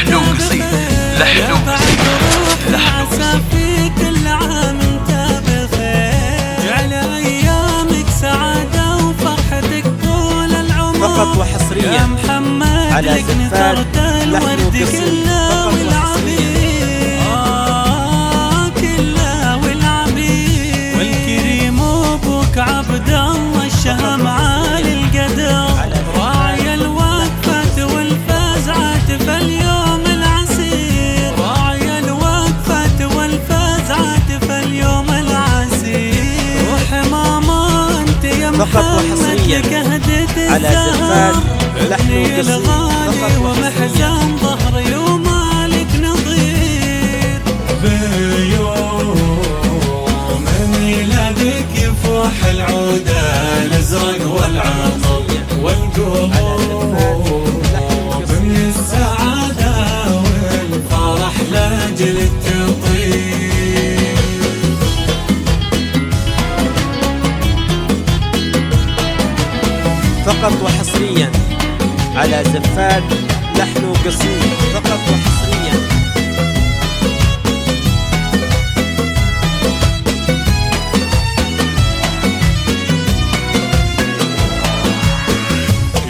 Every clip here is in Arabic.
لحن وقصيد، لحن وقصيد، لحن وقصيد. كل عام انت بخير، جعل ايامك سعادة وفرحتك طول العمر. فقط وحصريا يا محمد على زفاف الورد كله والعبيد، كله والعبيد. والكريم ابوك عبد الله الشهم عالي القدر، راعي الوقفة والفزعة في اليوم العسير، راعي الوقفة والفزعة في اليوم العسير. وحمامة انت يا محمد لك هديت على زفاف لحن وقصيد. الغالي ومحزن ظهري ومالك نظير. بيوم ميلادك يفوح العود الازرق والعطر والقلوب من السعادة والفرح لاجل تطير. فقط وحصريا على زفاف لحن وقصيد. فقط وحصريا.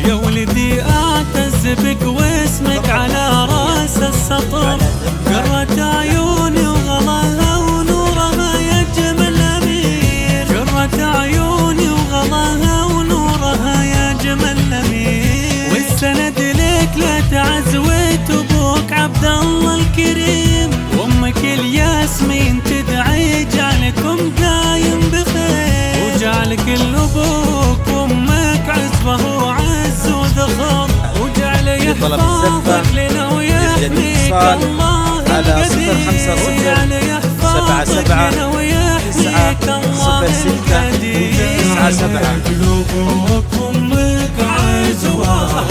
يا ولدي اعتز بك واسمك على راس السطر، قرة عيوني وغلاها ونورها يا جمل امير، قرة عيوني وغلاها ونورها يا جمل امير. والسند لك لا تعزويت ابوك عبد الله الكريم، وامك الياسمين تدعي جعلكم قايم بخير، وجعلك الابوك وامك عزبه وعز وذخر، وجعل يحفظك لنا ويحميك الله القدير، وجعل يحفظك لنا ويحميك الله القدير. تسعة 7 قلوبك وامك عزوه